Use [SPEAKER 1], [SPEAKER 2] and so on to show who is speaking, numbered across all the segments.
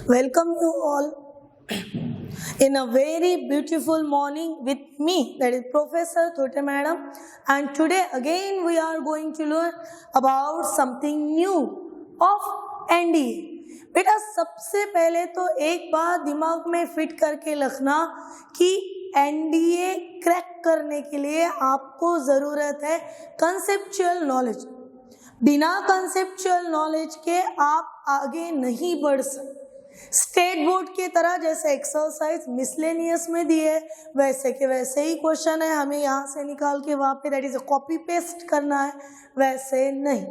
[SPEAKER 1] Welcome you all in a very beautiful morning with me, that is Professor Thote Madam, and today again we are going to learn about something new of NDA. बेटा सबसे पहले तो एक बात दिमाग में fit करके रखना कि एनडीए क्रैक करने के लिए आपको ज़रूरत है कंसेप्चुअल नॉलेज। बिना कंसेप्चुअल नॉलेज के आप आगे नहीं बढ़ सकते। स्टेट बोर्ड की तरह जैसे एक्सरसाइज मिसलेनियस में दिए वैसे के वैसे ही क्वेश्चन है, हमें यहाँ से निकाल के वहाँ पे दैट इज कॉपी पेस्ट करना है, वैसे नहीं।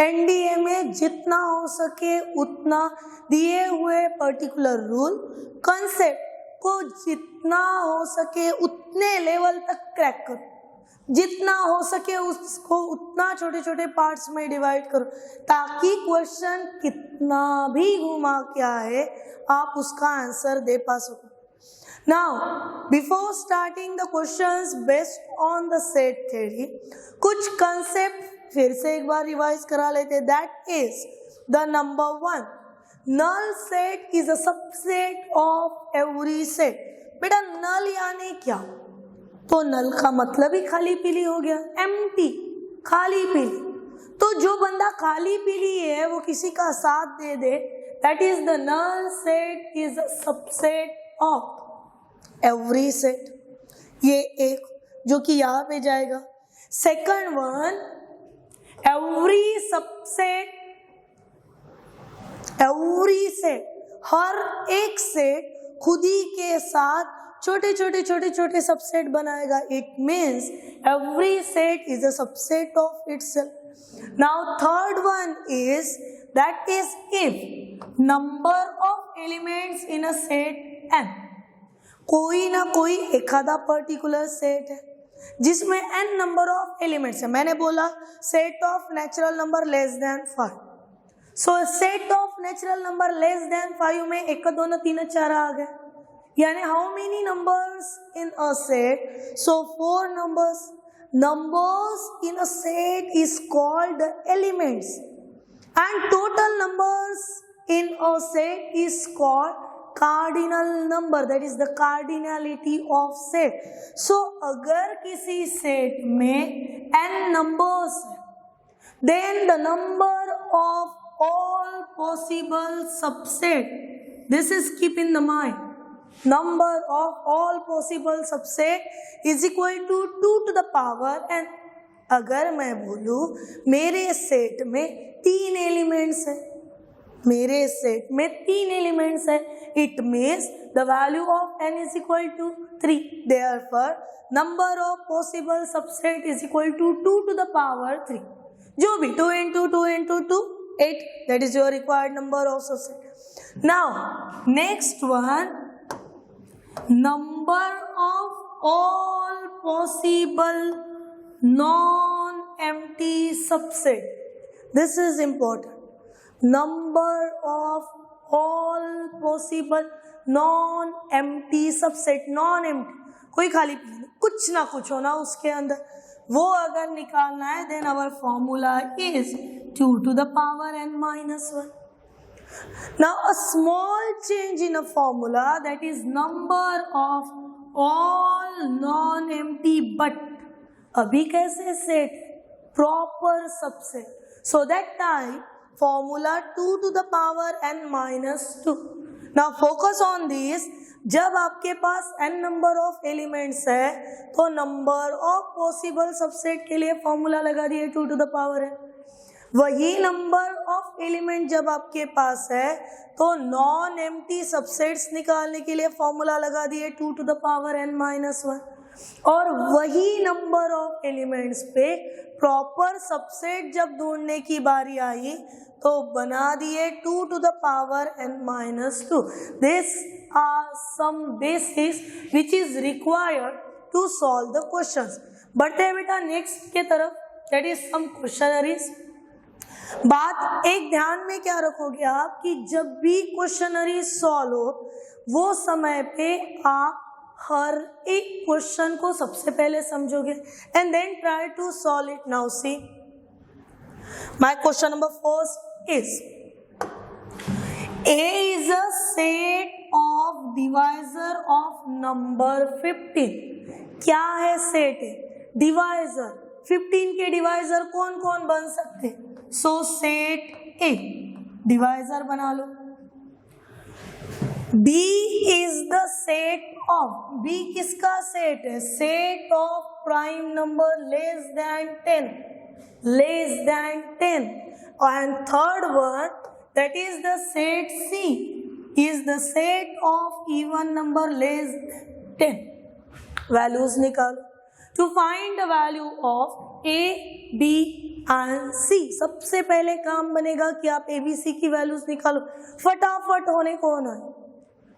[SPEAKER 1] एनडीए में जितना हो सके उतना दिए हुए पर्टिकुलर रूल कंसेप्ट को जितना हो सके उतने लेवल तक क्रैक करो, जितना हो सके उसको उतना छोटे छोटे पार्ट्स में डिवाइड करो ताकि क्वेश्चन कितना भी घुमा के आए आप उसका आंसर दे पा सको। Now before starting the questions based on the set theory, कुछ कंसेप्ट फिर से एक बार रिवाइज करा लेते। That is the number 1, null set is a subset of every set. बेटा नल यानी क्या? तो नल का मतलब ही खाली पीली हो गया, एम्प्टी, खाली पीली। तो जो बंदा खाली पीली है वो किसी का साथ दे दे, that is the null set is a subset of every set. ये एक जो कि यहाँ पे जाएगा। Second one, every subset, every set, हर एक सेट खुद ही के साथ छोटे छोटे सबसेट बनाएगा। It means every set is a subset of itself. Now third one is that is if number of elements in a set n, कोई ना कोई एखादा पर्टिकुलर सेट है जिसमें n नंबर ऑफ एलिमेंट्स है। मैंने बोला set of natural number less than 5। So set of natural number less than 5 में 1 2 3 4 आ गए, यानी how many numbers in a set? So 4 numbers. Numbers in a set is called the elements, and total numbers in a set is called cardinal number, that is the cardinality of set. So अगर किसी set में n numbers है, then the number of all possible subset, this is keep in the mind, number of all possible subset is equal to 2 to the power n। अगर मैं बोलूं मेरे set में 3 elements है, मेरे सेट में 3 एलिमेंट्स है, it means the value of n is equal to 3। Therefore number of possible subset is equal to 2 to the power 3। जो भी 2 into 2 into 2 8, that is your required number of subset। Now next one, number of all possible non-empty subset. This is important. Number of all possible non-empty subset, non-empty, कोई खाली कुछ ना कुछ होना उसके अंदर, वो अगर निकालना है then our formula is 2 to the power n minus 1। Now a small change in a formula, that is number of all non-empty, but अभी कैसे set? Proper subset, so that time formula 2 to the power n minus 2। Now focus on this, जब आपके पास n number of elements है तो number of possible subset के लिए formula लगा दिए 2 to the power n। वही नंबर ऑफ एलिमेंट जब आपके पास है तो नॉन एम्प्टी सबसेट्स निकालने के लिए फॉर्मूला लगा दिए 2 to the power n minus 1। और वही नंबर ऑफ एलिमेंट्स पे प्रॉपर सबसेट जब ढूंढने की बारी आई तो बना दिए 2 to the power n minus 2। This are some basics which is required to solve the questions। बढ़ते हैं बेटा नेक्स्ट के तरफ, that is some questionnaires। बात एक ध्यान में क्या रखोगे आप कि जब भी क्वेश्चनरी सॉल्व हो वो समय पे आप हर एक क्वेश्चन को सबसे पहले समझोगे and then try to solve it. Now see my question number first is A is a set of divisor of number 15. क्या है सेट है? डिवाइजर. 15 के डिवाइजर कौन कौन बन सकते? सो सेट ए डिवाइजर बना लो. B is the set of. B किसका सेट है? Set of prime number less than 10. Less than 10. And third one, that is the set C, is the set of even number less than 10. Values निकालो. To find the value of A, B and C, सबसे पहले काम बनेगा कि आप A, B, C की values निकालो. फटाफट होने को होना है.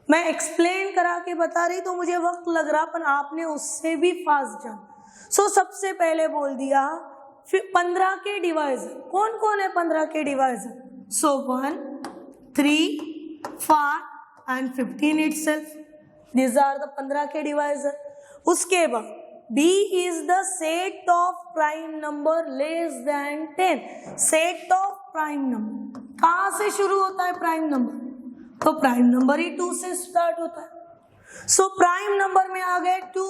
[SPEAKER 1] मैं एक्सप्लेन करा के बता रही तो मुझे वक्त लग रहा, पर आपने उससे भी फास्ट जाना. सो सबसे पहले बोल दिया 15 के डिवाइजर. कौन कौन है 15 के divisor? So 1, 3, 5 and 15 itself. These are the 15 के divisor. उसके बाद B is the set of prime number less than 10. Set of prime number कहाँ से शुरू होता है prime number? तो prime number ही 2 से start होता है. So prime number में आ गए 2,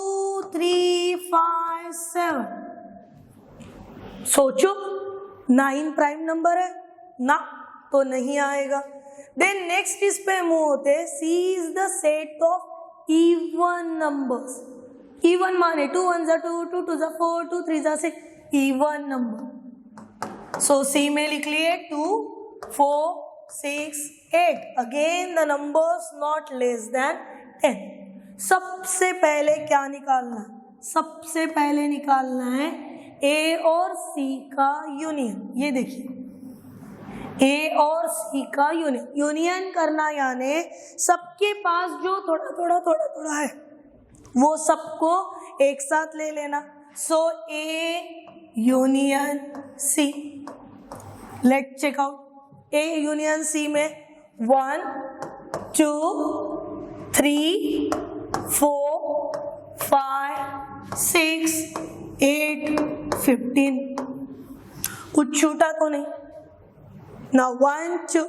[SPEAKER 1] 3, 5, 7. सोचो 9 prime number है ना, तो नहीं आएगा. देन नेक्स्ट इस पे मूव होते. C is the set of even numbers. Even माने 2 1 जा 2, 2 2 जा 4, 2 3 जा 6. Even number. सो C में लिख लिए 2, 4, 6, 8. Again the numbers not less than 10. सबसे पहले क्या निकालना है? सबसे पहले निकालना है A और C का यूनियन. ये देखिए A और C का यूनियन करना, यानी सबके पास जो थोड़ा थोड़ा थोड़ा थोड़ा है वो सबको एक साथ ले लेना. So A union C. Let check out. A union C में 1, 2, 3, 4, 5, 6, 8, 15. कुछ छूटा तो नहीं? Now 1, 2,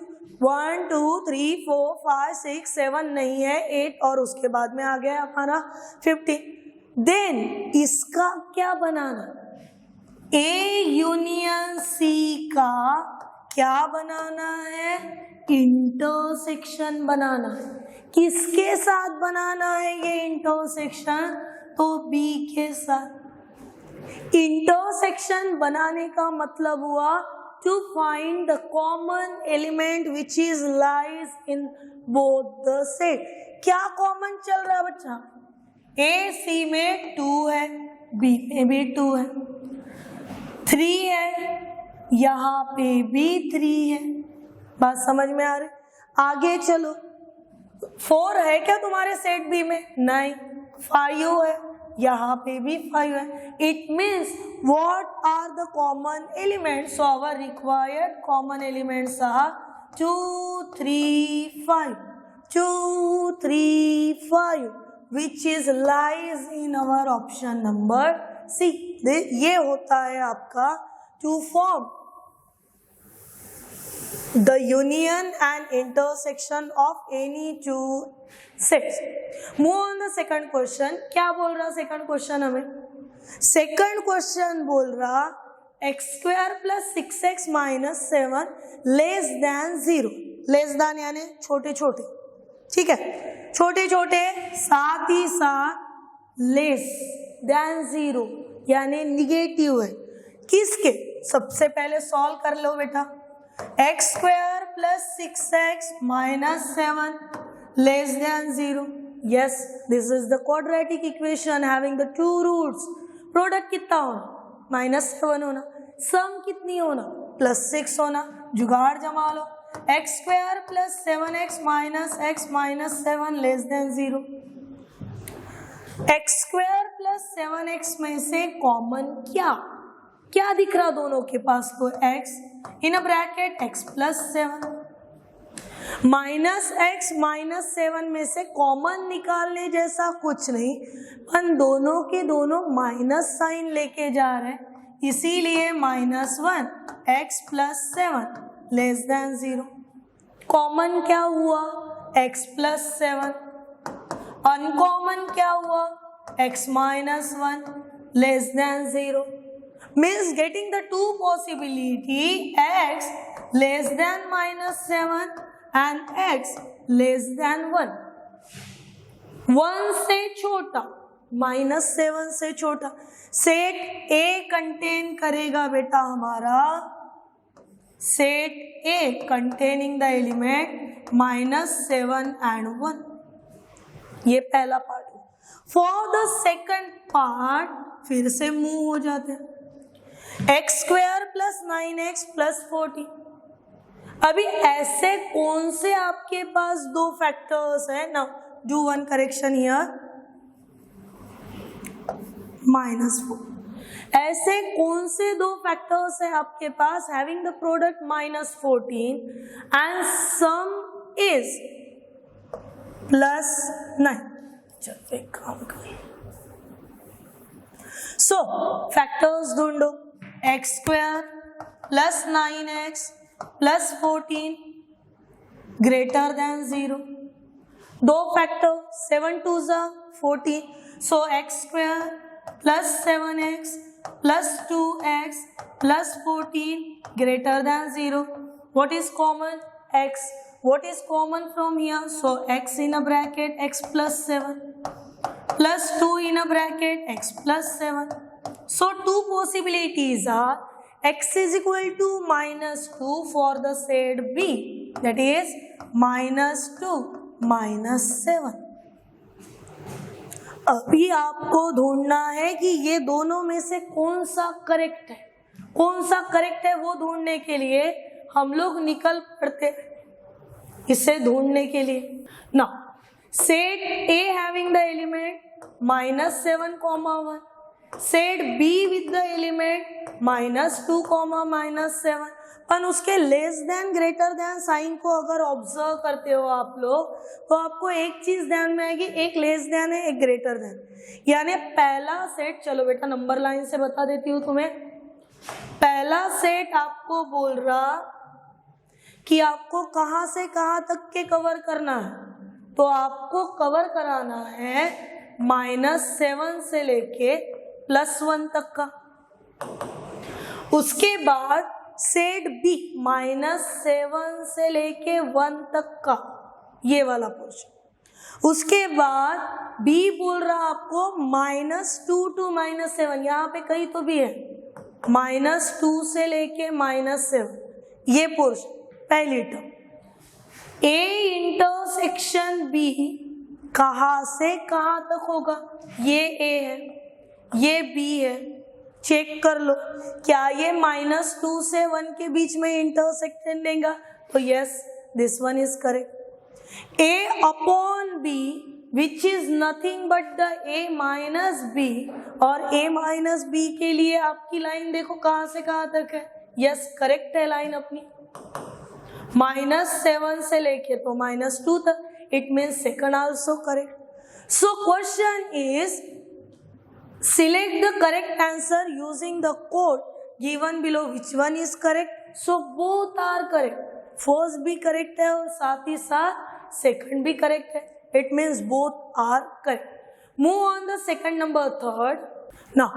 [SPEAKER 1] 3, 4, 5, 6, 7 नहीं है, 8 और उसके बाद में आ गया हमारा 15. देन इसका क्या बनाना? A यूनियन C का क्या बनाना है? इंटरसेक्शन बनाना है. किसके साथ बनाना है ये इंटरसेक्शन? तो B के साथ. इंटरसेक्शन बनाने का मतलब हुआ to find the common element which is lies in both the set. क्या कॉमन चल रहा है बच्चा? A C में 2 है, B में भी 2 है, 3 है, यहाँ पे भी 3 है. बात समझ में आ रही? आगे चलो. 4 है क्या तुम्हारे सेट B में? नहीं. 5 है, यहाँ पे भी 5 है. It means what are the common elements? So our required common elements are 2, 3, 5. 2, 3, 5, which is lies in our option number C. ये होता है आपका to form the union and intersection of any two sets. Move on the second question. क्या बोल रहा second question हमें? Second question बोल रहा x² plus 6x minus 7 less than 0. Less than यानी छोटे छोटे, ठीक है, छोटे छोटे, साथ ही साथ less than 0 यानी निगेटिव है. किसके? सबसे पहले सॉल्व कर लो बेटा. x² plus 6x minus 7 less than 0. Yes, this is the quadratic equation having the two roots. Product कितना होना? -7 होना. सम कितनी होना? +6 होना. जुगाड़ जमा लो. x² plus 7x minus x minus 7 less than 0. x² plus 7x में से कॉमन क्या क्या दिख रहा दोनों के पास? तो x in a bracket x plus 7. -x -7 में से कॉमन निकालने जैसा कुछ नहीं, पर दोनों के दोनों माइनस साइन लेके जा रहे हैं, इसीलिए -1 x plus 7 less than 0. Common क्या हुआ x प्लस 7, अनकॉमन क्या हुआ x minus 1 less than 0, means getting the two possibility x less than minus 7 and x less than 1. 1 से छोटा माइनस 7 से छोटा सेट A कंटेन करेगा बेटा हमारा, set A containing the element minus 7 and 1. ये पहला part. For the second part फिर से मूव हो जाते हैं, x square plus 9x plus 40। अभी ऐसे कौन से आपके पास दो फैक्टर्स है ना, डू वन करेक्शन हियर, -4। ऐसे कौन से दो फैक्टर्स है आपके पास having the product -14 and sum is +9। चलो एक काम करें, सो फैक्टर्स ढूंढो, X square plus 9x plus 14 greater than 0। दो factor 7 2 14, so X square plus 7x plus 2x plus 14 greater than 0। What is common? X. What is common from here? So x in a bracket x plus 7 plus 2 in a bracket x plus 7. So two possibilities are x is equal to -2 for the set B, that is -2 -7। अभी आपको ढूंढना है कि ये दोनों में से कौन सा करेक्ट है, कौन सा करेक्ट है वो ढूंढने के लिए हम लोग निकल पड़ते हैं इसे ढूंढने के लिए ना। Set A having the element -7, 1, set B with the element -2, -7, पर उसके less than greater than sign को अगर ऑब्जर्व करते हो आप लोग तो आपको एक चीज ध्यान में आएगी, एक लेस देन है एक ग्रेटर देन, यानी पहला सेट, चलो बेटा नंबर लाइन से बता देती हूँ तुम्हें, पहला सेट आपको बोल रहा कि आपको कहां से कहां तक के कवर करना है, तो आपको कवर कराना है -7 से लेके +1 तक का। उसके बाद सेट B -7 से लेके 1 तक का ये वाला पोर्शन। उसके बाद B बोल रहा आपको -2 to -7, यहाँ पे कहीं तो भी है -2 से लेके -7 ये पोर्शन पहली टर्म। A इंटरसेक्शन B कहाँ से कहाँ तक होगा, ये A है ये B है, चेक कर लो क्या ये -2 से 1 के बीच में इंटरसेक्शन देगा, तो yes this one is correct. A upon B which is nothing but the A minus B, और A माइनस B के लिए आपकी लाइन देखो कहाँ से कहाँ तक है, यस करेक्ट है लाइन अपनी, -7 से लेके तो -2 तक, it means second also correct. So question is select the correct answer using the code given below, which one is correct? So both are correct, first भी correct है और साथ ही साथ second भी correct है, it means both are correct। move on the second number third। now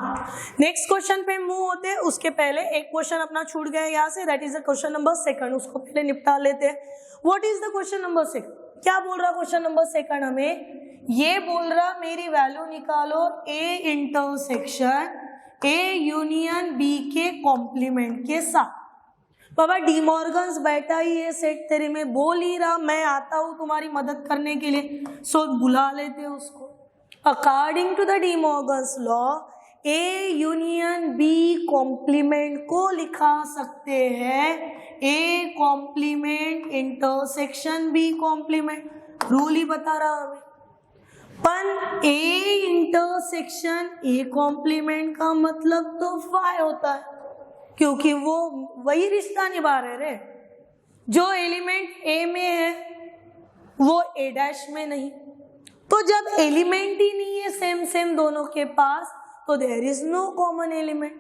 [SPEAKER 1] next question पे move होते हैं, उसके पहले एक क्वेश्चन अपना छूट गया यहाँ से, that is the question number second, उसको पहले निपटा लेते हैं। what is the question number second? क्या बोल रहा क्वेश्चन नंबर सेकंड हमें, ये बोल रहा मेरी वैल्यू निकालो A intersection A union B के कॉम्प्लीमेंट के साथ। बाबा डिमॉर्गन्स बैठा ही है सेट तेरे में, बोल ही रहा मैं आता हूँ तुम्हारी मदद करने के लिए, सो बुला लेते उसको। According to the De Morgan's law A union B complement को लिखा सकते हैं A complement intersection B complement, rule ही बता रहा हमें। पर A इंटरसेक्शन A कॉम्प्लीमेंट का मतलब तो फाई होता है, क्योंकि वो वही रिश्ता निभा रहे जो एलिमेंट A में है वो A' में नहीं, तो जब एलिमेंट ही नहीं है सेम सेम दोनों के पास तो there is no common element,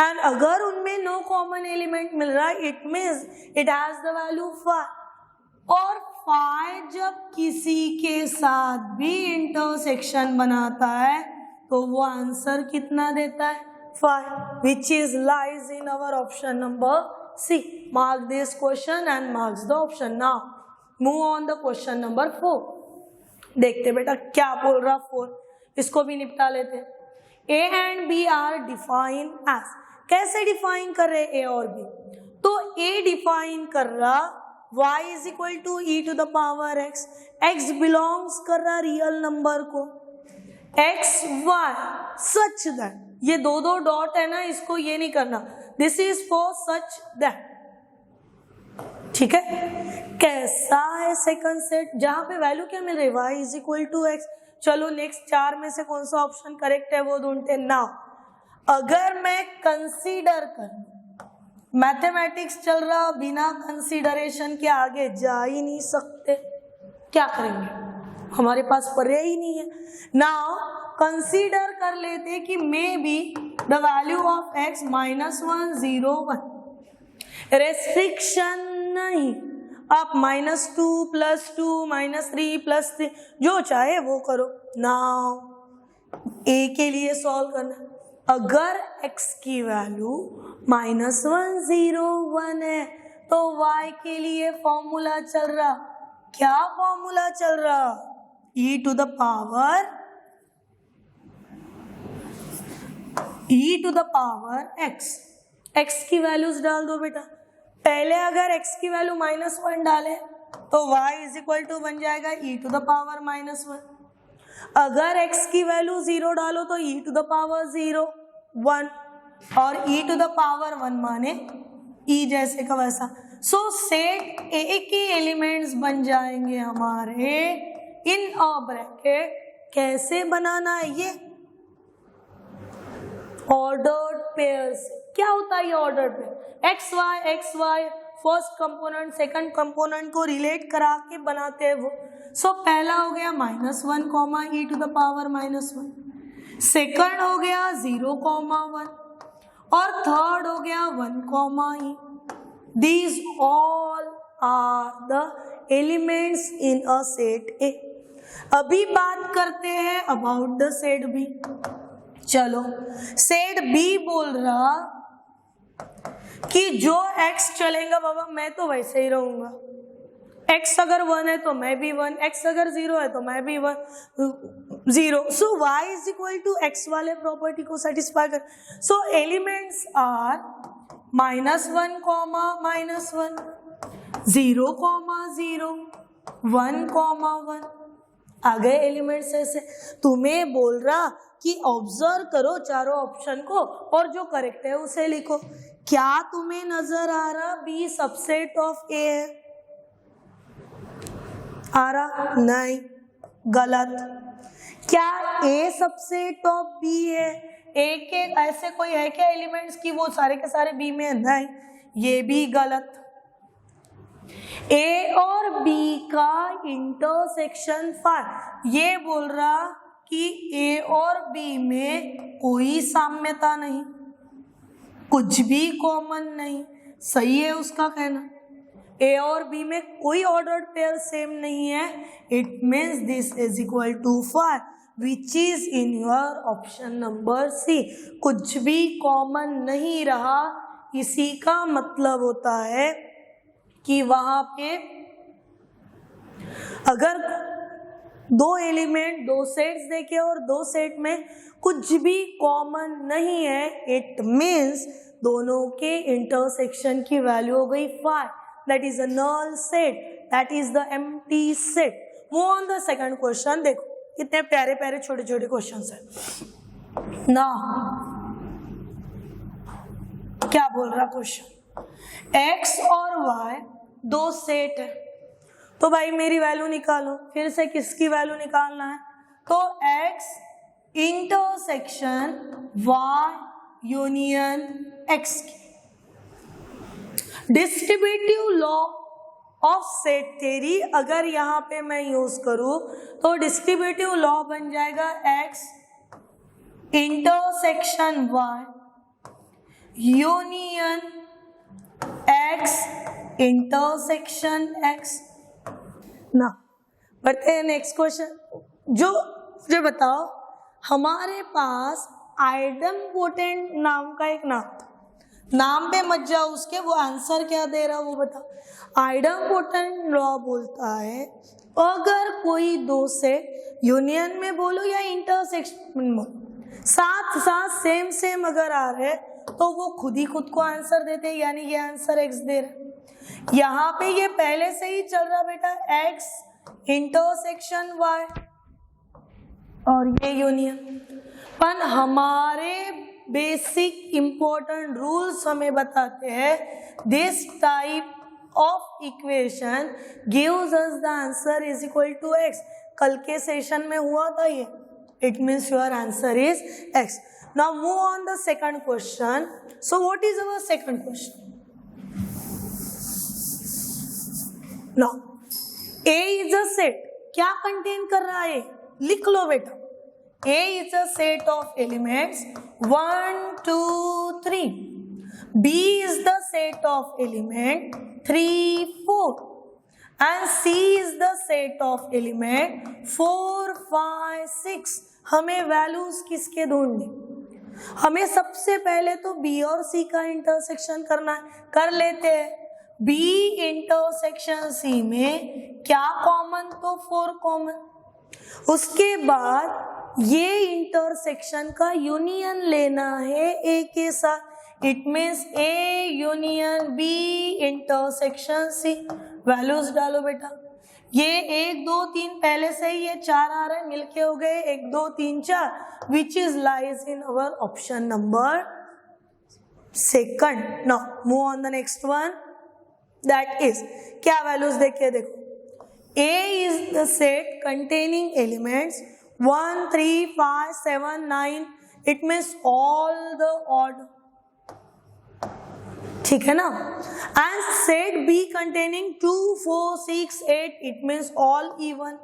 [SPEAKER 1] and अगर उनमें नो कॉमन एलिमेंट मिल रहा है it means it has the value 5। और फाई जब किसी के साथ भी इंटरसेक्शन बनाता है तो वो आंसर कितना देता है? 5, which is lies in our option number C. Mark this question and marks the option. Now move on the question number 4. देखते बेटा क्या बोल रहा 4, इसको भी निपटा लेते। A and B are defined as, कैसे डिफाइन कर रहे A और B? तो A डिफाइन कर रहा y is equal to e to the power x, x belongs कर रहा रियल नंबर को, x y such that, ये दो डॉट है ना, इसको ये नहीं करना, this is for such that, ठीक है। कैसा है सेकंड सेट, जहां पे वैल्यू क्या मिल रही है, y is equal to x. चलो नेक्स्ट 4 में से कौन सा ऑप्शन करेक्ट है वो ढूंढते। नाउ अगर मैं कंसीडर कर, मैथमेटिक्स चल रहा, बिना कंसीडरेशन के आगे जा ही नहीं सकते, क्या करेंगे, हमारे पास पर्याय ही नहीं है। नाउ कंसीडर कर लेते कि may be the value of x -1 0 1, restriction नहीं, आप -2 +2 -3 +3 जो चाहे वो करो। नाउ a के लिए सॉल्व करना, अगर x की वैल्यू -1 0 1 है तो y के लिए फॉर्मूला चल रहा, क्या फॉर्मूला चल रहा, e to the power x। x की वैल्यूज डाल दो बेटा, पहले अगर x की वैल्यू -1 डाले तो y इज इक्वल टू बन जाएगा e टू द पावर -1, अगर x की वैल्यू 0 डालो तो e टू द पावर 0 1, और e टू द पावर 1 माने e जैसे का वैसा। सो सेट A के एलिमेंट्स बन जाएंगे हमारे इन अ ब्रैकेट, कैसे बनाना है ये, ऑर्डर्ड पेयर्स। क्या होता है ये ordered pair, x y first component second component को रिलेट करा के बनाते हैं वो। सो पहला हो गया -1 e to the power -1, second हो गया 0 1, और थर्ड हो गया 1 e। These all are the elements in a set A. अभी बात करते हैं अबाउट द सेट B। चलो सेट B बोल रहा कि जो x चलेगा बाबा मैं तो वैसे ही रहूंगा, x अगर 1 है तो मैं भी 1, x अगर 0 है तो मैं भी 0। So y is equal to x वाले प्रॉपर्टी को सेटिस्फाई कर। सो एलिमेंट्स आर -1 -1 0 0 1 1, आ गए एलिमेंट्स ऐसे। तुम्हें बोल रहा कि ऑब्जर्व करो चारों ऑप्शन को और जो करेक्ट है उसे लिखो। क्या तुम्हें नजर आ रहा बी सबसेट ऑफ ए है, आ रहा, नहीं, गलत। क्या ए सबसेट ऑफ बी है, ए के ऐसे कोई है क्या एलिमेंट्स की वो सारे के सारे बी में है, नहीं, ये भी गलत। ए और बी का इंटरसेक्शन 5, ये बोल रहा कि ए और बी में कोई साम्यता नहीं, कुछ भी कॉमन नहीं, सही है उसका कहना। ए और बी में कोई ऑर्डर्ड पेयर सेम नहीं है, it means this is equal to 5, which is in your option number C. कुछ भी कॉमन नहीं रहा, इसी का मतलब होता है कि वहां पे अगर दो एलिमेंट दो सेट्स देखे और दो सेट में कुछ भी कॉमन नहीं है, इट मीन्स दोनों के इंटरसेक्शन की वैल्यू हो गई 5, that is a null set, that is the empty set. Move on the second question. देखो कितने प्यारे प्यारे छोटे छोटे क्वेश्चंस हैं ना। क्या बोल रहा क्वेश्चन, x और y दो सेट है, तो भाई मेरी वैल्यू निकालो। फिर से किसकी वैल्यू निकालना है, तो x intersection y union x की। Distributive law of set theory अगर यहाँ पे मैं यूज करूं तो डिस्ट्रीब्यूटिव लॉ बन जाएगा x intersection y union x intersection x ना। बढ़ते हैं नेक्स्ट क्वेश्चन। जो मुझे बताओ, हमारे पास आइडम्पोटेंट नाम का एक नाम पे मत जाओ उसके, वो आंसर क्या दे रहा वो बता। आइडम्पोटेंट लॉ बोलता है अगर कोई दो सेट यूनियन में बोलो या इंटरसेक्शन में साथ साथ सेम अगर आ रहे तो वो खुद ही खुद को आंसर देते हैं, यानी ये आंसर एक्स दे रहा। यहाँ पे ये पहले से ही चल रहा बेटा, एक्स इंटरसेक्शन वाई और ये यूनियन। पर हमारे बेसिक इंपॉर्टेंट रूल्स हमें बताते हैं this type of equation gives us the answer is equal to x. कल के सेशन में हुआ था ये, it means your answer is x. Now move on the second question. So what is our second question? Now A is a set, क्या contain कर रहा है? लिख लो बेटा। A is a set of elements 1, 2, 3. B is the set of element 3, 4. And C is the set of element 4, 5, 6. हमें values किसके ढूंढने? हमें सबसे पहले तो B और C का इंटरसेक्शन करना है, कर लेते हैं। B इंटरसेक्शन C में क्या कॉमन? तो 4 कॉमन। उसके बाद ये इंटरसेक्शन का यूनियन लेना है A के साथ, it means A union B intersection C। Values डालो बेटा। ये 1, 2, 3 पहले से ही ये 4 आ रहे हैं, मिलके हो गए 1, 2, 3, 4, which is lies in our option number second. Now move on the next one, that is क्या वैल्यूज देखिए, देखो A is the set containing elements 1, 3, 5, 7, 9. It means all the odd. ठीक है ना? And set B containing 2, 4, 6, 8. It means all even.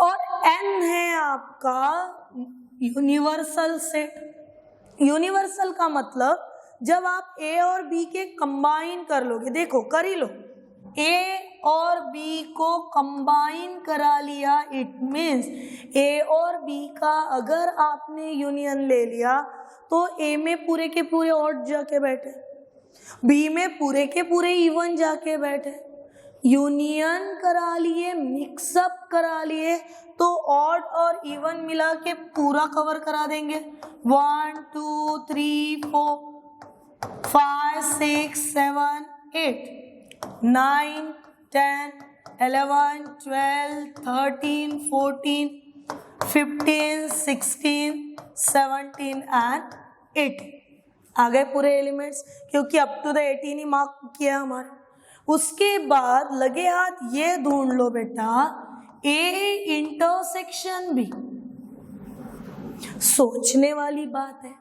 [SPEAKER 1] और N है आपका universal set. Universal का मतलब जब आप A और B के कंबाइन कर लोगे, देखो कर ही लो, A और B को कंबाइन करा लिया, इट मीन्स A और B का अगर आपने यूनियन ले लिया तो A में पूरे के पूरे ऑड जाके बैठे, B में पूरे के पूरे इवन जाके बैठे। यूनियन करा लिए, मिक्सअप करा लिए तो ऑड और इवन मिला के पूरा कवर करा देंगे। 1, 2, 3, 4, 5, 6, 7, 8, 9, 10, 11, 12, 13, 14, 15, 16, 17 and 18 आ गए पूरे एलिमेंट्स, क्योंकि अप टू द 18 ही मार्क किया हमारे। उसके बाद लगे हाथ ये ढूंढ लो बेटा, A इंटरसेक्शन B। सोचने वाली बात है,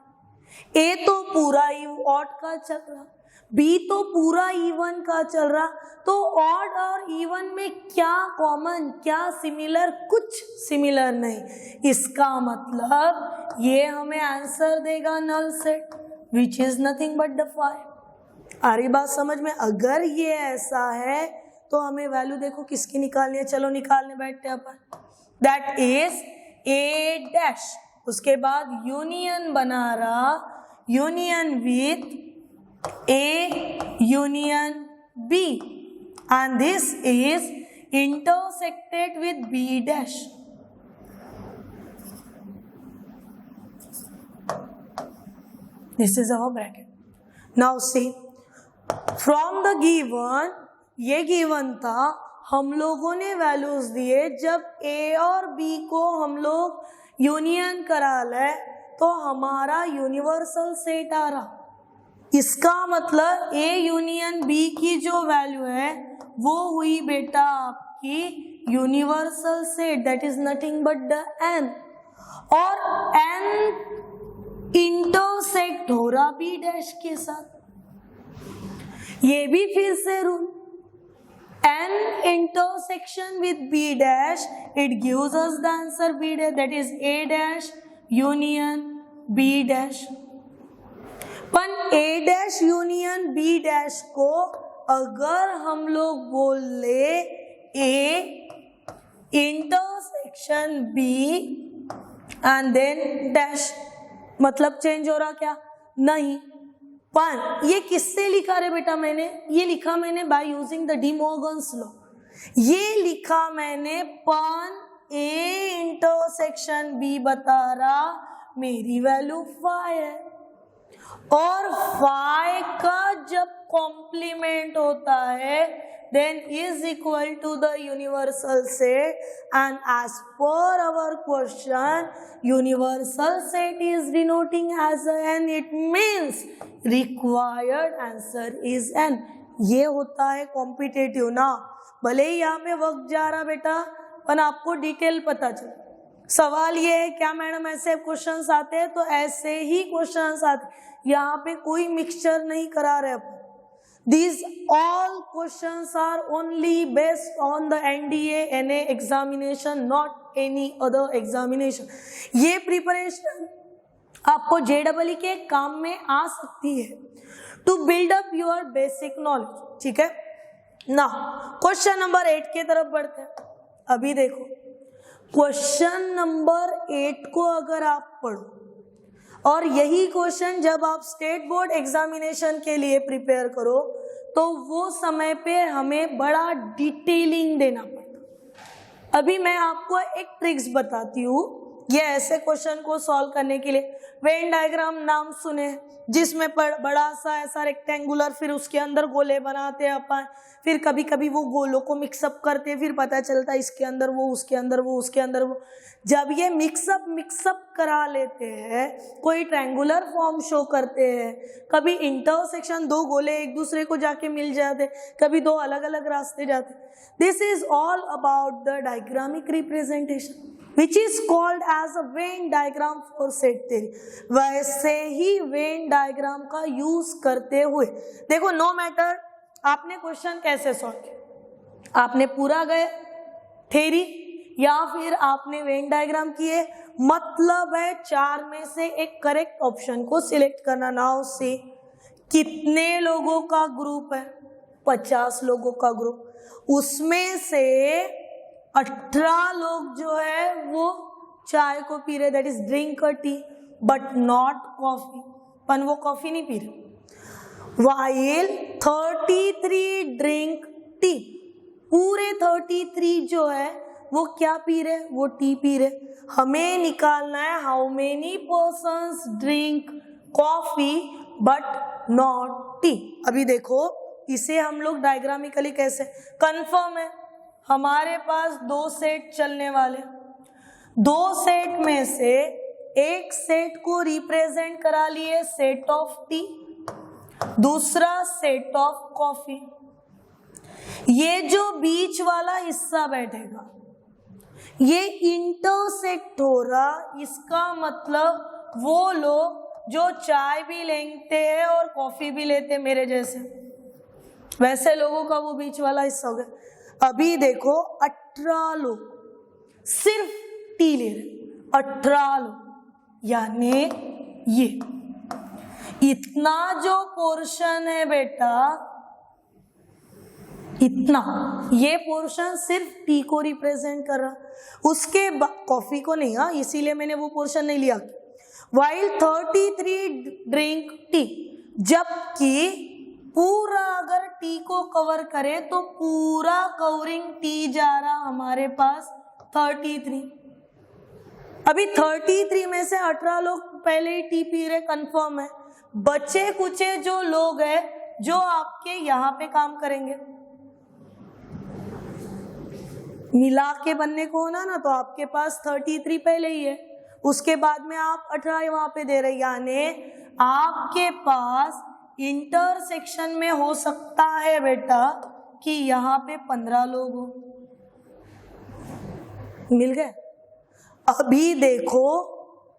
[SPEAKER 1] A तो पूरा ऑड का चल रहा, B तो पूरा इवन का चल रहा, तो ऑड और इवन में क्या कॉमन, क्या सिमिलर? कुछ सिमिलर नहीं। इसका मतलब ये हमें आंसर देगा null set, which is nothing but the 5। आ रही बात समझ में? अगर ये ऐसा है तो हमें वैल्यू देखो किसकी निकालनी है, चलो निकालने बैठते अपन। दैट इज A डैश, उसके बाद यूनियन बना रहा, union with A union B, and this is intersected with B dash. This is our bracket. Now see, from the given, ये given था, हम लोगों ने वैल्यूज दिए, जब A और B को हम लोग यूनियन करा ले तो हमारा यूनिवर्सल सेट आ रहा। इसका मतलब A यूनियन B की जो वैल्यू है वो हुई बेटा आपकी universal set, that is nothing but the N। और N इंटरसेक्ट हो रहा B डैश के साथ, ये भी फिर से rule, N intersection with B dash, it gives us the answer B dash, that is A dash union B dash। पर A dash union B dash को अगर हम लोग बोल ले A intersection B and then dash, मतलब change हो रहा क्या? नहीं। पर ये किससे लिखा रे बेटा मैंने? ये लिखा मैंने by using the D Morgan's law. ये लिखा मैंने पन ए इंटरसेक्शन बी बता रहा मेरी वैल्यू 5 है, और 5 का जब कॉम्प्लीमेंट होता है then is equal to the universal set, and as per our question universal set is denoting as a n, it means required answer is n। ये होता है कॉम्पिटेटिव ना। भले ही यहाँ पे वक्त जा रहा बेटा, पर आपको डिटेल पता चले। सवाल ये है क्या मैडम ऐसे क्वेश्चंस आते हैं? तो ऐसे ही क्वेश्चंस आते, यहाँ पे कोई मिक्सचर नहीं करा रहे अपन। These all questions are only based on the NDA NA examination, not any other examination। ये प्रिपरेशन आपको JEE के काम में आ सकती है to build up your basic knowledge। ठीक है ना। क्वेश्चन नंबर 8 की तरफ बढ़ते हैं। अभी देखो क्वेश्चन नंबर 8 को अगर आप पढ़ो, और यही क्वेश्चन जब आप स्टेट बोर्ड एग्जामिनेशन के लिए प्रिपेयर करो तो वो समय पे हमें बड़ा डिटेलिंग देना पड़ता। अभी मैं आपको एक ट्रिक्स बताती हूँ ये ऐसे क्वेश्चन को सॉल्व करने के लिए। वेन डायग्राम नाम सुने, जिसमें बड़ा सा ऐसा रेक्टेंगुलर, फिर उसके अंदर गोले बनाते हैं अपन, फिर कभी कभी वो गोलों को मिक्सअप करते हैं, फिर पता चलता है इसके अंदर वो, उसके अंदर वो, उसके अंदर वो। जब ये मिक्सअप करा लेते हैं, कोई ट्रायंगुलर फॉर्म शो करते हैं, कभी इंटरसेक्शन दो गोले एक दूसरे को जाके मिल जाते, कभी दो अलग अलग रास्ते जाते। This is all about the diagrammatic representation which is called as a Venn diagram for set theory। वैसे ही वेन डायग्राम का यूज करते हुए देखो, नो मैटर आपने क्वेश्चन कैसे सॉल्व किया, आपने पूरा गए थ्योरी या फिर आपने वेन डायग्राम किए, मतलब है 4 में से एक करेक्ट ऑप्शन को सिलेक्ट करना। नाउ से कितने लोगों का ग्रुप है? 50 लोगों का ग्रुप, उसमें से 18 लोग जो है वो चाय को पी रहे, that is drink a T but not coffee, पर वो कॉफी नहीं पी रहे। वाइल 33 ड्रिंक टी, पूरे 33 जो है वो क्या पी रहे? वो टी पी रहे। हमें निकालना है how many persons drink coffee but not T. अभी देखो इसे हम लोग डायग्रामिकली कैसे कंफर्म है, हमारे पास 2 सेट चलने वाले, 2 सेट में से एक सेट को रिप्रेजेंट करा लिए सेट ऑफ टी, दूसरा सेट ऑफ कॉफी। ये जो बीच वाला हिस्सा बैठेगा ये इंटरसेक्ट हो रहा, इसका मतलब वो लोग जो चाय भी लेते हैं और कॉफी भी लेते हैं मेरे जैसे, वैसे लोगों का वो बीच वाला हिस्सा हो गया। अभी देखो 18 लोग सिर्फ टी ले रहे, 18 लोग, यानी ये इतना जो पोर्शन है बेटा, इतना ये पोर्शन सिर्फ टी को रिप्रेजेंट कर रहा, उसके कॉफी को नहीं। हाँ, इसीलिए मैंने वो पोर्शन नहीं लिया। वाइल 33 ड्रिंक टी, जबकि पूरा अगर टी को कवर करे तो पूरा कवरिंग टी जा रहा हमारे पास 33। अभी 33 में से 18 लोग पहले ही टी पी रहे, कंफर्म है। बचे कुचे जो लोग हैं जो आपके यहाँ पे काम करेंगे, मिला के बनने को होना ना, तो आपके पास 33 पहले ही है, उसके बाद में आप 18 वहां पे दे रहे, यानी आपके पास इंटरसेक्शन में हो सकता है बेटा कि यहाँ पे 15 लोग हो। मिल गए? अभी देखो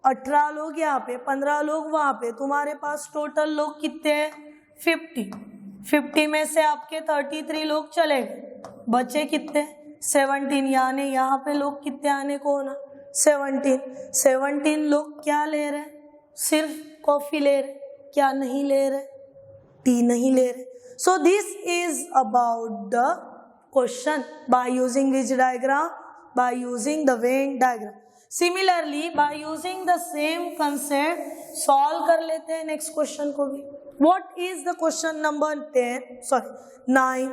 [SPEAKER 1] 18 लोग यहाँ पे, 15 लोग वहां पे, तुम्हारे पास टोटल लोग कितने हैं? 50 में से आपके 33 लोग चले गए, बचे कितने? 17, यानी यहाँ पे लोग कितने आने को होना? 17 लोग क्या ले रहे? सिर्फ कॉफी ले रहे, क्या नहीं ले रहे? टी नहीं ले रहे। So this is about the question by using which diagram? By using the Venn diagram. Similarly, by using the same concept, solve कर लेते हैं next question को भी. What is the question number 9?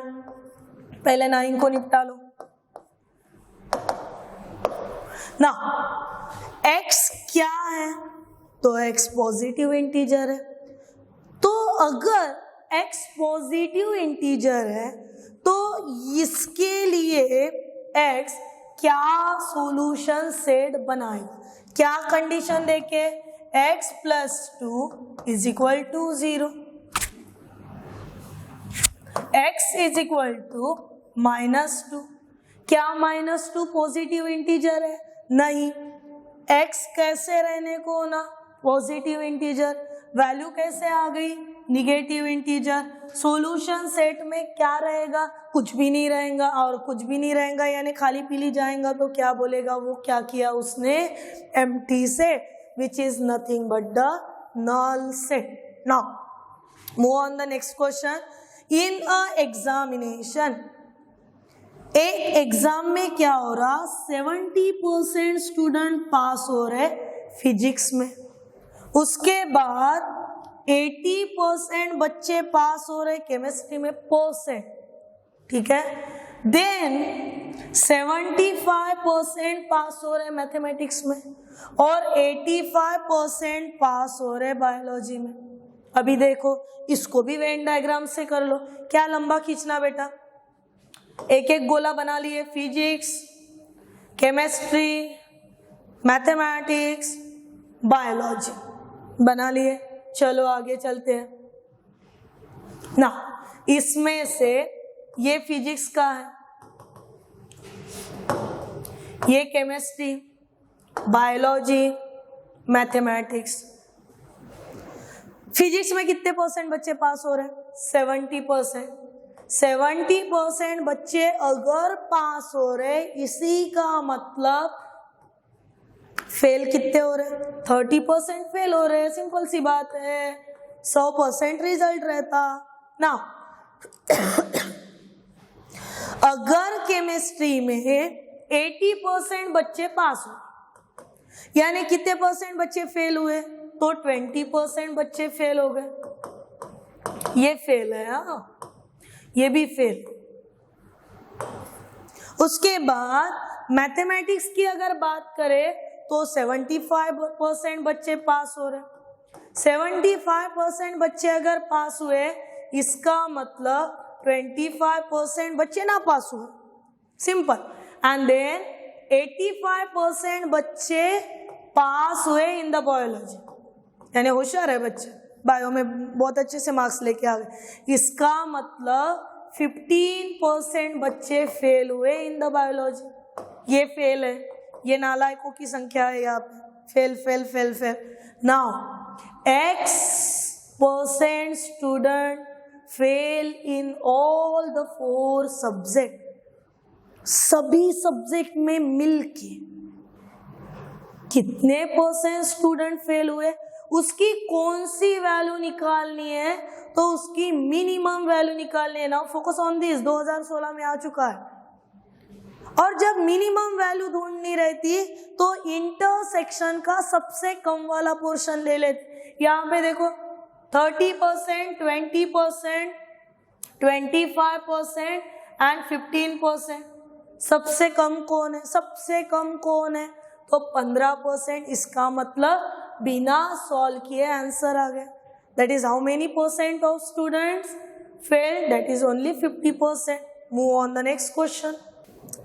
[SPEAKER 1] पहले 9 को निपटा लो. Now, x क्या है? तो x पॉजिटिव इंटीजर है. तो अगर x पॉजिटिव इंटीजर है तो इसके लिए x क्या सॉल्यूशन सेट बनाएगा? क्या कंडीशन देके? x + 2 = 0. x = -2. क्या -2 पॉजिटिव इंटीजर है? नहीं. x कैसे रहने को ना पॉजिटिव इंटीजर, वैल्यू कैसे आ गई? Negative integer. सॉल्यूशन सेट में क्या रहेगा? कुछ भी नहीं रहेगा. और कुछ भी नहीं रहेगा यानी खाली पीली जाएगा तो क्या बोलेगा? वो क्या किया उसने? Empty set, which is nothing but the null set. Now move on the next question. In a examination, एक एग्जाम में क्या हो रहा? 70% स्टूडेंट पास हो रहे फिजिक्स में. उसके बाद 80% बच्चे पास हो रहे केमिस्ट्री में %. ठीक है. देन 75% पास हो रहे मैथमेटिक्स में और 85% पास हो रहे बायोलॉजी में. अभी देखो इसको भी वेन डायग्राम से कर लो. क्या लंबा खींचना बेटा? एक एक गोला बना लिए. फिजिक्स, केमिस्ट्री, मैथमेटिक्स, बायोलॉजी बना लिए. चलो आगे चलते हैं ना. इसमें से ये फिजिक्स का है, ये केमिस्ट्री, बायोलॉजी, मैथमेटिक्स. फिजिक्स में कितने % बच्चे पास हो रहे हैं? 70%. 70% बच्चे अगर पास हो रहे, इसी का मतलब फेल कितने हो रहे? 30% फेल हो रहे. सिंपल सी बात है. 100% रिजल्ट रहता ना. अगर केमिस्ट्री में 80% बच्चे पास हो यानी कितने % बच्चे फेल हुए? तो 20% बच्चे फेल हो गए. ये फेल है. हाँ, ये भी फेल. उसके बाद मैथमेटिक्स की अगर बात करें तो 75% बच्चे पास हो रहे. 75% बच्चे अगर पास हुए इसका मतलब 25% बच्चे ना पास हुए. सिंपल. एंड देन 85% बच्चे पास हुए इन द बायोलॉजी यानी होशियार है बच्चे, बायो में बहुत अच्छे से मार्क्स लेके आ गए. इसका मतलब 15% बच्चे फेल हुए इन द बायोलॉजी. ये फेल है. ये नालायकों की संख्या है यहाँ पे. Fail fail fail fail. Now X% student fail in all the 4 subject. सभी सब्जेक्ट में मिलके कितने % स्टूडेंट फेल हुए? उसकी कौन सी वैल्यू निकालनी है? तो उसकी मिनिमम वैल्यू निकालनी है. ना फोकस ऑन दिस. 2016 में आ चुका है. और जब मिनिमम वैल्यू ढूंढनी रहती तो इंटरसेक्शन का सबसे कम वाला पोर्शन ले लेते. यहाँ पे देखो 30%, 20%, 25% एंड 15%. सबसे कम कौन है? सबसे कम कौन है? तो 15%. इसका मतलब बिना सॉल्व किए आंसर आ गया. That is how many % of students fail? That is only 50%. Move on the next question.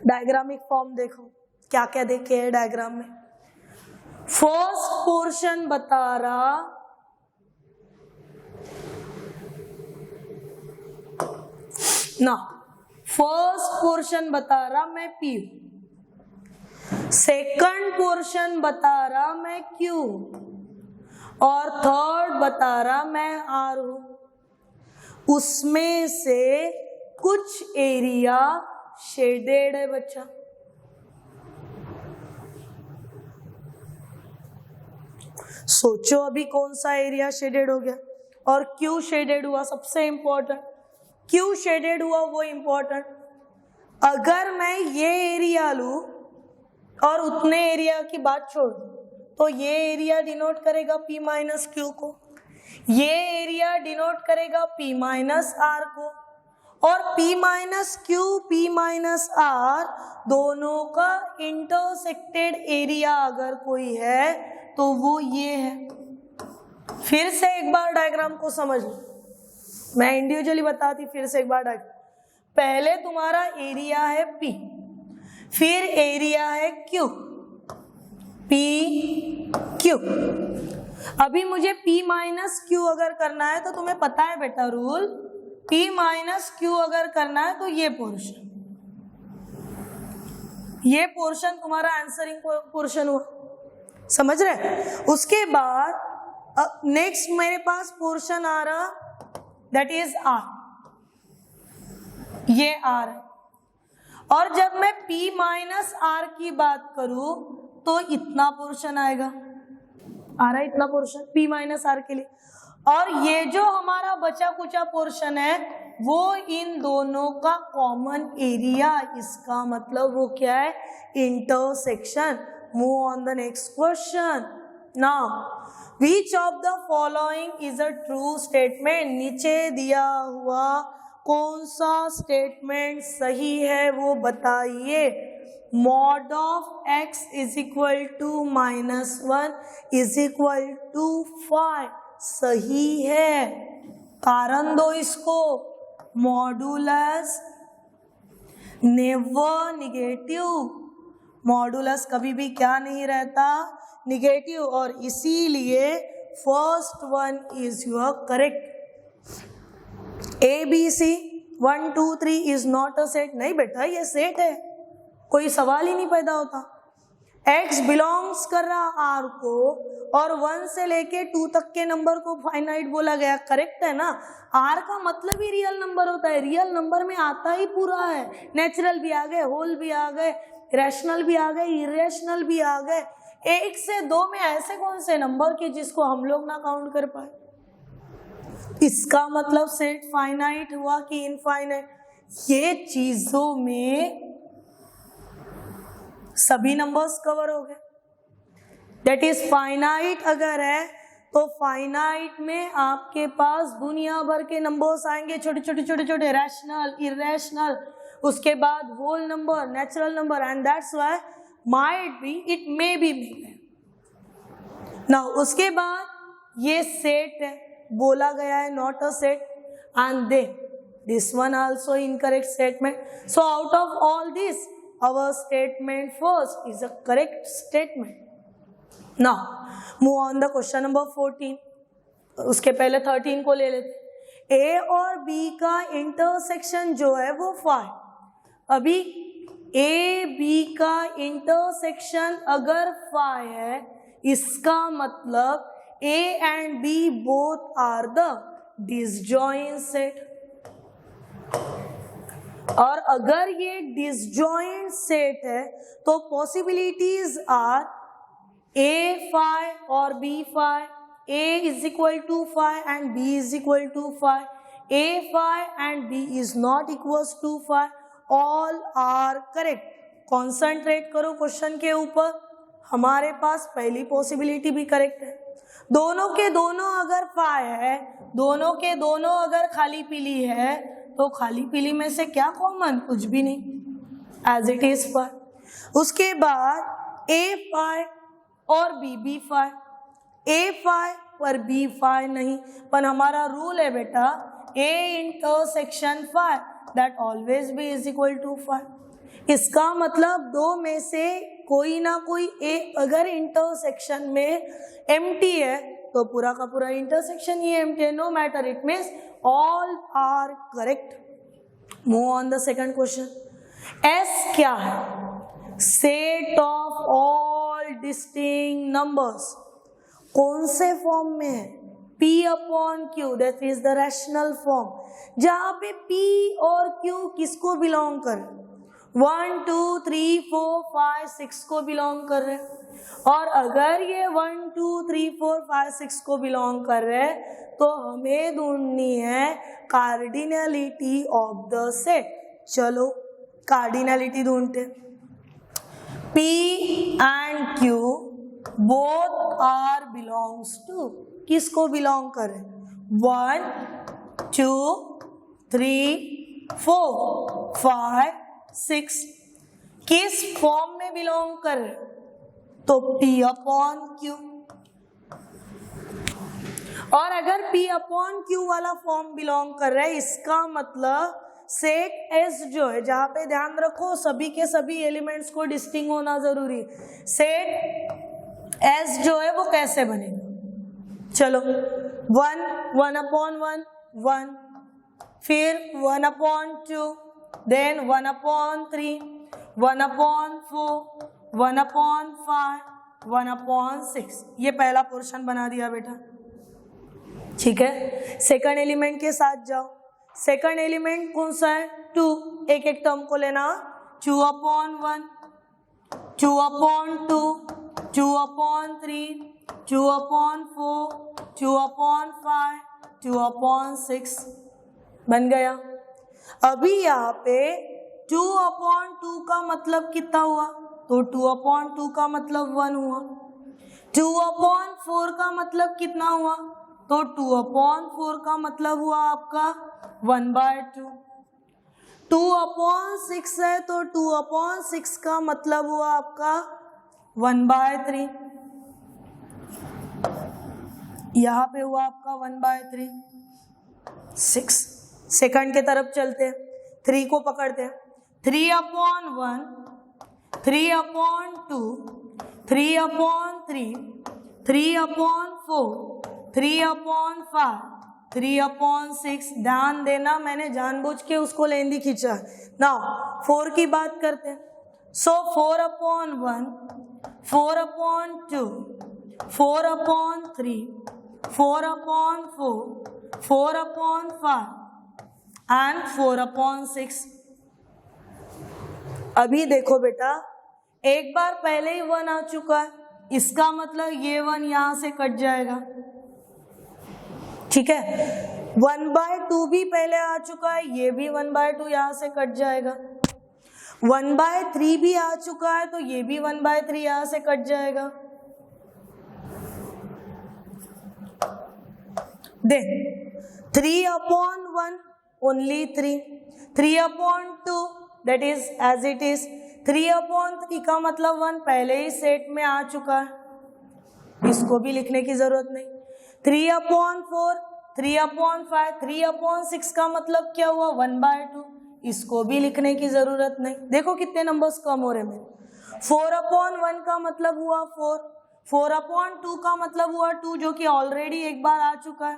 [SPEAKER 1] Diagrammatic form देखो क्या क्या देखे है डायग्राम में. फर्स्ट पोर्शन बता रहा ना, फर्स्ट पोर्शन बता रहा मैं P. सेकंड पोर्शन बता रहा मैं Q और थर्ड बता रहा मैं R हूं. उसमें से कुछ एरिया शेडेड है बच्चा. सोचो अभी कौन सा एरिया शेडेड हो गया और क्यों शेडेड हुआ? सबसे इंपॉर्टेंट क्यों शेडेड हुआ वो इंपॉर्टेंट। अगर मैं ये एरिया लूं और उतने एरिया की बात छोड़ तो ये एरिया डिनोट करेगा P माइनस क्यू को, ये एरिया डिनोट करेगा P माइनस आर को, और P minus Q P minus R दोनों का इंटरसेक्टेड एरिया अगर कोई है तो वो ये है। फिर से एक बार डायग्राम को समझ लो, मैं इंडिविजुअली बताती, फिर से एक बार डायग्राम। पहले तुम्हारा एरिया है P, फिर एरिया है Q, P Q। अभी मुझे P माइनस Q अगर करना है तो तुम्हें पता है बेटा रूल, P माइनस Q अगर करना है तो ये पोर्शन तुम्हारा आंसरिंग पोर्शन हुआ, समझ रहे। उसके बाद नेक्स्ट मेरे पास पोर्शन आ रहा दैट इज R, ये R है। और जब मैं P माइनस R की बात करूं तो इतना पोर्शन आएगा, आ रहा है इतना पोर्शन P माइनस R के लिए। और ये जो हमारा बचा कुचा पोर्शन है वो इन दोनों का कॉमन एरिया, इसका मतलब वो क्या है, intersection. Move on the next question. Now which of the following is a true statement, नीचे दिया हुआ कौन सा स्टेटमेंट सही है वो बताइए। Mod of x is equal to minus 1 is equal to 5 सही है, कारण दो इसको। मॉडुलस नेवर निगेटिव, मॉडुलस कभी भी क्या नहीं रहता, निगेटिव, और इसीलिए first one is your correct. ABC 1 2 3 is not a set, नहीं बेटा ये सेट है, कोई सवाल ही नहीं पैदा होता। X बिलोंग्स कर रहा R को और 1 से लेके 2 तक के नंबर को फाइनाइट बोला गया, करेक्ट है ना। R का मतलब ही रियल नंबर होता है, रियल नंबर में आता ही पूरा है, नेचुरल भी आ गए, होल भी आ गए, रैशनल भी आ गए, इरेशनल भी आ गए। 1 से 2 में ऐसे कौन से नंबर के जिसको हम लोग ना काउंट कर पाए। इसका मतलब सेट फाइनाइट हुआ कि इनफाइनाइट, ये चीजों में सभी नंबर्स कवर हो गए। दैट इज फाइनाइट अगर है तो फाइनाइट में आपके पास दुनिया भर के नंबर्स आएंगे, छोटे छोटे छोटे छोटे, रैशनल, इरेशनल, उसके बाद whole number, natural number, and that's why might be, it may be now. उसके बाद ये सेट है, बोला गया है not a set, and then this one also incorrect statement. So out of all this our statement first is a correct statement. Now move on the question number 14, उसके पहले 13 को ले लेते। A और B का इंटरसेक्शन जो है वो 5। अभी A B का इंटरसेक्शन अगर 5 है, इसका मतलब A and B both are the disjoint set। और अगर ये डिसजॉइंट सेट है तो पॉसिबिलिटीज आर A5 और B5, A is equal to 5 and B is equal to 5, A5 and B is not equals to 5, all are correct। Concentrate करो question के ऊपर, हमारे पास पहली पॉसिबिलिटी भी करेक्ट है। दोनों के दोनों अगर 5 है, दोनों के दोनों अगर खाली पीली है तो खाली पीली में से क्या कॉमन, कुछ भी नहीं, एज इट इज 5। उसके बाद A5 और B5, A5 पर B5 नहीं, पर हमारा रूल है बेटा A intersection 5 that always B is equal to 5। इसका मतलब दो में से कोई ना कोई A अगर इंटरसेक्शन में एम्प्टी है तो पूरा का पूरा इंटरसेक्शन ये एम्प्टी है, no matter, it means all are correct। Move on the second question। S क्या है, set of all distinct numbers, कौन से फॉर्म में है, P upon Q, that is the rational form। जहाँ पे P और Q किसको बिलोंग कर, 1 2 3 4 5 6 को बिलोंग कर रहे हैं। और अगर ये 1 2 3 4 5 6 को बिलोंग कर रहे हैं तो हमें ढूंढनी है कार्डिनलिटी ऑफ द सेट। चलो कार्डिनलिटी ढूंढते। P and Q both are belongs to, किसको बिलोंग कर रहे हैं? 1 2 3 4 5 6 किस फॉर्म में बिलोंग कर रहे हैं? तो P अपॉन Q। और अगर P अपॉन Q वाला फॉर्म बिलोंग कर रहा है इसका मतलब सेट S जो है, जहां पे ध्यान रखो सभी के सभी एलिमेंट्स को डिस्टिंग होना जरूरी है। सेट S जो है वो कैसे बनेगा? चलो 1 अपॉन 1 फिर 1 upon 2 then 1 upon 3 1 upon 4 1 upon 5 1 upon 6। ये पहला पोर्शन बना दिया बेटा, ठीक है। सेकंड एलिमेंट के साथ जाओ। सेकंड एलिमेंट कौन सा है? 2। एक एक टर्म को लेना। 2 upon 1 2 upon 2 2 upon 3 2 upon 4 2 upon 5 2 upon 6 बन गया। अभी यहाँ पे 2 अपॉन 2 का मतलब कितना हुआ? तो 2 अपॉन 2 का मतलब 1 हुआ। 2 अपॉन 4 का मतलब कितना हुआ? तो 2 अपॉन 4 का मतलब हुआ आपका 1/2। 2 अपॉन 6 है तो 2 अपॉन 6 का मतलब हुआ आपका 1/3। यहाँ पे हुआ आपका 1/3 6। सेकंड के तरफ चलते हैं, 3 को पकड़ते हैं। 3 upon 1 3 upon 2 3 upon 3 3 upon 4 3 upon 5 3 upon 6। ध्यान देना मैंने जानबूझ के उसको लेंदी खींचा है ना। 4 की बात करते हैं। सो 4 upon 1 4 upon 2 4 upon 3 4 upon 4 4 upon 5 and 4 upon 6। अभी देखो बेटा एक बार पहले ही 1 आ चुका है, इसका मतलब ये 1 यहां से कट जाएगा, ठीक है। 1/2 भी पहले आ चुका है, ये भी 1/2 यहां से कट जाएगा। 1/3 भी आ चुका है तो ये भी 1/3 यहां से कट जाएगा। Then 3 upon 1 only 3 3 upon 2 that is as it is. 3 upon 3 का मतलब 1 पहले ही सेट में आ चुका है, इसको भी लिखने की जरूरत नहीं। 3 अपॉन 4 3 अपॉन 5 3 अपॉन 6 का मतलब क्या हुआ? 1/2, इसको भी लिखने की जरूरत नहीं। देखो कितने नंबर्स कम हो रहे हैं। 4 अपॉन 1 का मतलब हुआ 4 4 अपॉन 2 का मतलब हुआ 2 जो कि ऑलरेडी एक बार आ चुका है।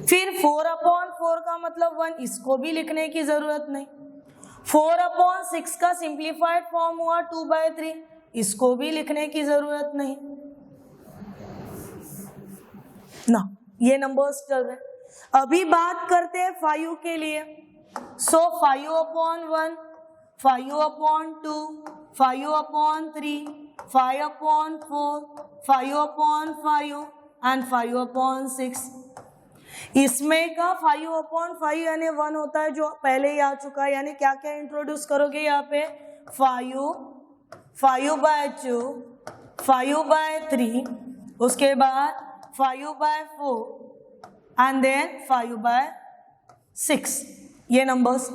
[SPEAKER 1] फिर 4 अपॉन 4 का मतलब 1, इसको भी लिखने की जरूरत नहीं। 4 अपॉन 6 का सिंप्लीफाइड फॉर्म हुआ 2/3, इसको भी लिखने की जरूरत नहीं ना। ये नंबर्स चल रहे हैं। अभी बात करते हैं 5 के लिए। सो 5 upon 1 5 upon 2 5 upon 3 5 upon 4 5 upon 5 and 5 upon 6। इसमें का 5 अपॉन 5 यानी 1 होता है जो पहले ही आ चुका है। यानी क्या क्या इंट्रोड्यूस करोगे यहाँ पे? 5/2 5/3 उसके बाद 5/4 एंड देन 5/6 ये नंबर्स।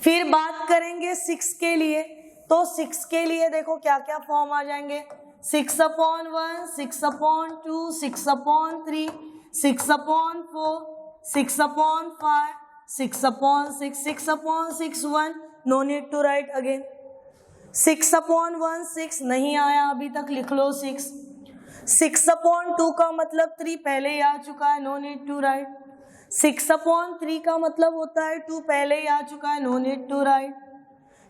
[SPEAKER 1] फिर बात करेंगे 6 के लिए। तो 6 के लिए देखो क्या क्या फॉर्म आ जाएंगे। 6 upon 1 6 upon 2 6 upon 3 6 upon 4 6 upon 5 6 upon 6 6 upon 6 1 no need to write again. 6 upon 1 6 नहीं आया अभी तक, लिख लो 6। 6 अपॉन 2 का मतलब 3 पहले ही आ चुका है, no need to write. 6 upon 3 का मतलब होता है 2 पहले ही आ चुका है, no need to write.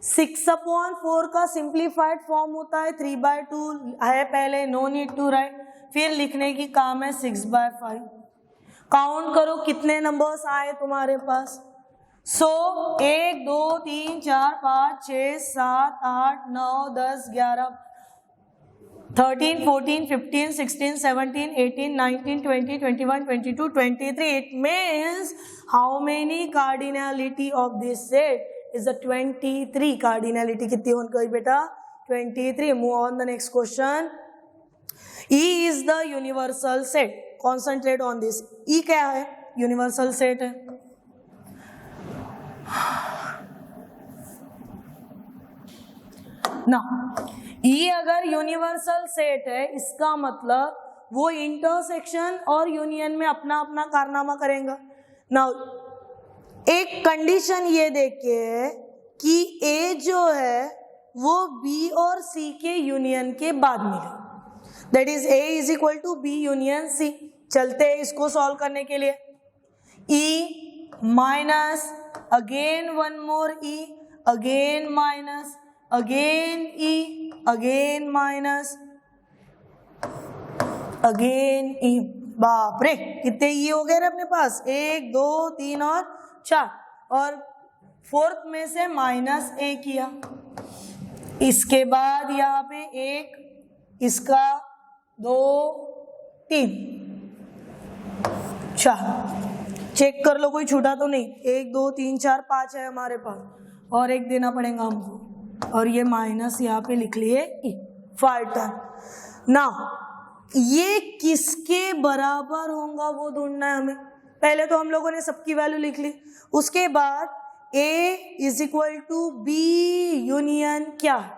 [SPEAKER 1] 6 upon 4 का सिंप्लीफाइड फॉर्म होता है 3/2 है पहले, नो नीड टू राइट। फिर लिखने की काम है 6/5। काउंट करो कितने नंबर्स आए तुम्हारे पास। सो 1 2 3 4 5 6 7 8 9 10 11 13 14 15 16 17 18 19 20 21 22 23. It means how many cardinality of this set is a 23. Cardinality कितनी होनी चाहिए बेटा? 23. Move on the next question. E is the universal set. Concentrate on this. E क्या है? Universal set है. ना E अगर यूनिवर्सल सेट है, इसका मतलब वो इंटरसेक्शन और यूनियन में अपना अपना कारनामा करेगा. नाउ एक कंडीशन ये देखिए कि A जो है वो B और C के यूनियन के बाद मिले. That is A is equal to B union C. चलते हैं इसको सॉल्व करने के लिए. E minus again one more E again minus again E again minus again E. बाप रे कितने E हो गए अपने पास? 1 2 3 और 4 और फोर्थ में से माइनस A किया. इसके बाद यहाँ पे 1 इसका 2 3 4 चेक कर लो कोई छूटा तो नहीं. 1 2 3 4 5 है हमारे पास और एक देना पड़ेगा हमको और ये माइनस यहाँ पे लिख लिए 5 टर्म. नाउ ये किसके बराबर होगा वो ढूंढना है हमें. पहले तो हम लोगों ने सबकी वैल्यू लिख ली. उसके बाद A is equal to B union क्या है?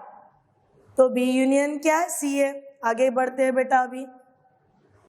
[SPEAKER 1] तो B यूनियन क्या है? C है. आगे बढ़ते हैं बेटा. अभी